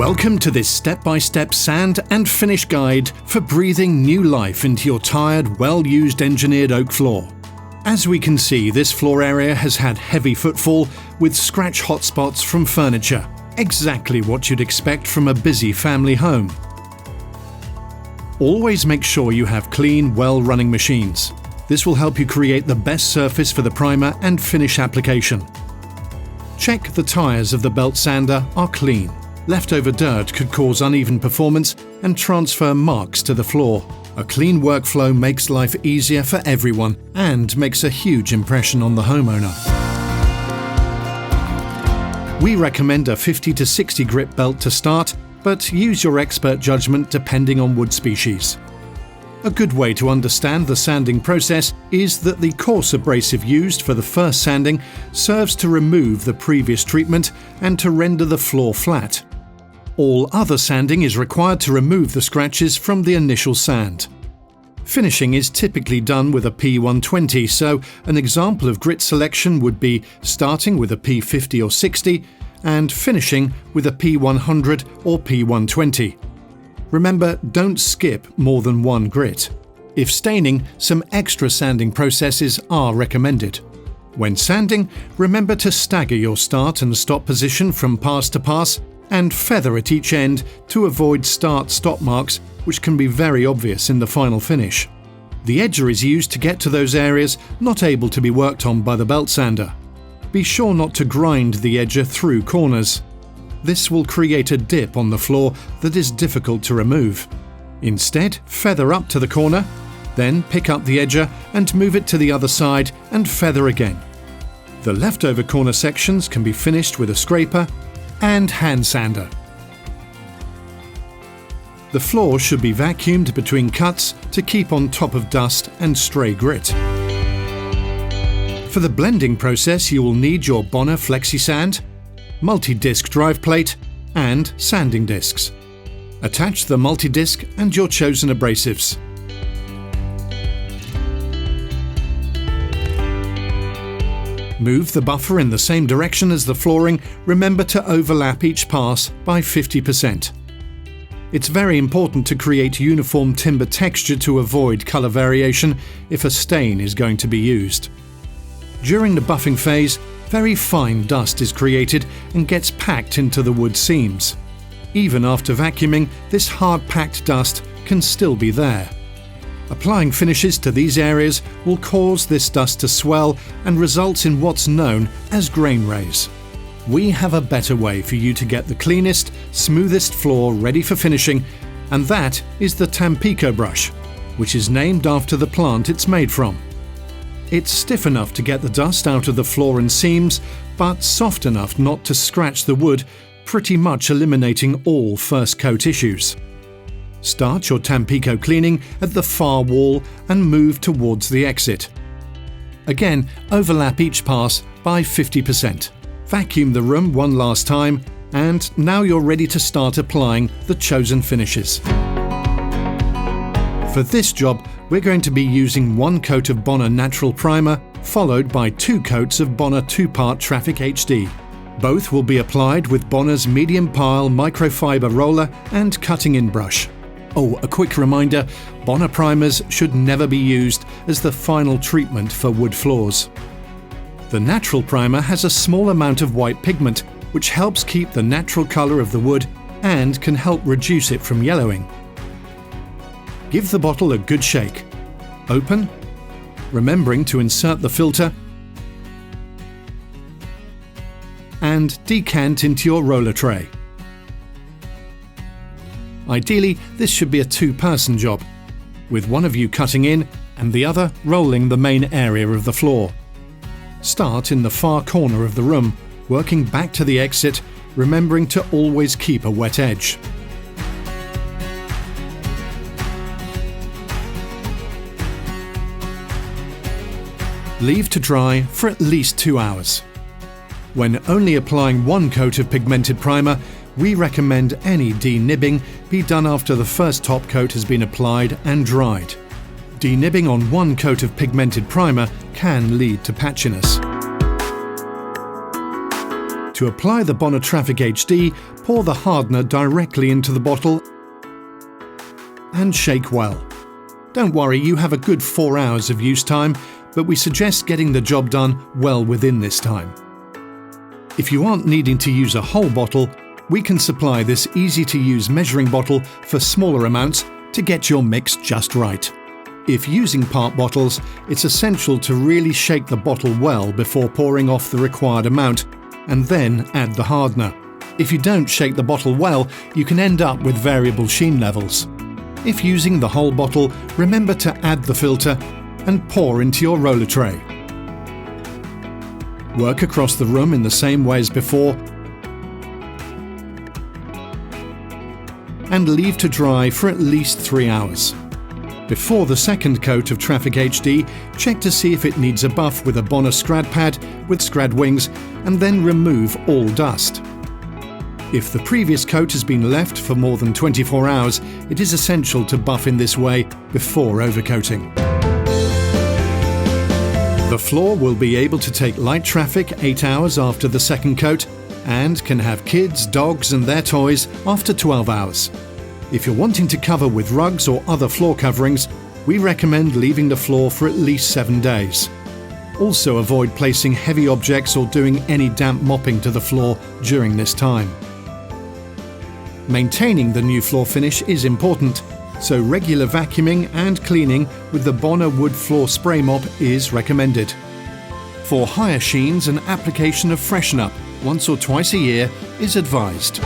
Welcome to this step-by-step sand and finish guide for breathing new life into your tired, well-used engineered oak floor. As we can see, this floor area has had heavy footfall with scratch hotspots from furniture. Exactly what you'd expect from a busy family home. Always make sure you have clean, well-running machines. This will help you create the best surface for the primer and finish application. Check the tyres of the belt sander are clean. Leftover dirt could cause uneven performance and transfer marks to the floor. A clean workflow makes life easier for everyone and makes a huge impression on the homeowner. We recommend a 50 to 60 grit belt to start, but use your expert judgment depending on wood species. A good way to understand the sanding process is that the coarse abrasive used for the first sanding serves to remove the previous treatment and to render the floor flat. All other sanding is required to remove the scratches from the initial sand. Finishing is typically done with a P120, so an example of grit selection would be starting with a P50 or 60 and finishing with a P100 or P120. Remember, don't skip more than one grit. If staining, some extra sanding processes are recommended. When sanding, remember to stagger your start and stop position from pass to pass and feather at each end to avoid start-stop marks, which can be very obvious in the final finish. The edger is used to get to those areas not able to be worked on by the belt sander. Be sure not to grind the edger through corners. This will create a dip on the floor that is difficult to remove. Instead, feather up to the corner, then pick up the edger and move it to the other side and feather again. The leftover corner sections can be finished with a scraper and hand sander. The floor should be vacuumed between cuts to keep on top of dust and stray grit. For the blending process, you will need your Bona FlexiSand, multi-disc drive plate and sanding discs. Attach the multi-disc and your chosen abrasives. Move the buffer in the same direction as the flooring. Remember to overlap each pass by 50%. It's very important to create uniform timber texture to avoid colour variation if a stain is going to be used. During the buffing phase, very fine dust is created and gets packed into the wood seams. Even after vacuuming, this hard-packed dust can still be there. Applying finishes to these areas will cause this dust to swell and results in what's known as grain raise. We have a better way for you to get the cleanest, smoothest floor ready for finishing, and that is the Tampico brush, which is named after the plant it's made from. It's stiff enough to get the dust out of the floor and seams, but soft enough not to scratch the wood, pretty much eliminating all first coat issues. Start your Tampico cleaning at the far wall and move towards the exit. Again, overlap each pass by 50%. Vacuum the room one last time, and now you're ready to start applying the chosen finishes. For this job, we're going to be using 1 coat of Bona Natural Primer, followed by 2 coats of Bona 2-part Traffic HD. Both will be applied with Bona's medium pile microfiber roller and cutting-in brush. Oh, a quick reminder, Bona primers should never be used as the final treatment for wood floors. The natural primer has a small amount of white pigment, which helps keep the natural colour of the wood and can help reduce it from yellowing. Give the bottle a good shake. Open, remembering to insert the filter, and decant into your roller tray. Ideally, this should be a 2-person job, with one of you cutting in and the other rolling the main area of the floor. Start in the far corner of the room, working back to the exit, remembering to always keep a wet edge. Leave to dry for at least 2 hours. When only applying 1 coat of pigmented primer, we recommend any denibbing be done after the first top coat has been applied and dried. Denibbing on 1 coat of pigmented primer can lead to patchiness. To apply the Bona Traffic HD, pour the hardener directly into the bottle and shake well. Don't worry, you have a good 4 hours of use time, but we suggest getting the job done well within this time. If you aren't needing to use a whole bottle, we can supply this easy-to-use measuring bottle for smaller amounts to get your mix just right. If using part bottles, it's essential to really shake the bottle well before pouring off the required amount, and then add the hardener. If you don't shake the bottle well, you can end up with variable sheen levels. If using the whole bottle, remember to add the filter and pour into your roller tray. Work across the room in the same way as before and leave to dry for at least 3 hours. Before the second coat of Traffic HD, check to see if it needs a buff with a Bona Scrad pad with Scrad wings, and then remove all dust. If the previous coat has been left for more than 24 hours, it is essential to buff in this way before overcoating. The floor will be able to take light traffic 8 hours after the second coat, and can have kids, dogs and their toys after 12 hours. If you're wanting to cover with rugs or other floor coverings, we recommend leaving the floor for at least 7 days. Also avoid placing heavy objects or doing any damp mopping to the floor during this time. Maintaining the new floor finish is important, so regular vacuuming and cleaning with the Bona wood floor spray mop is recommended. For higher sheens, an application of Freshen Up once or twice a year is advised.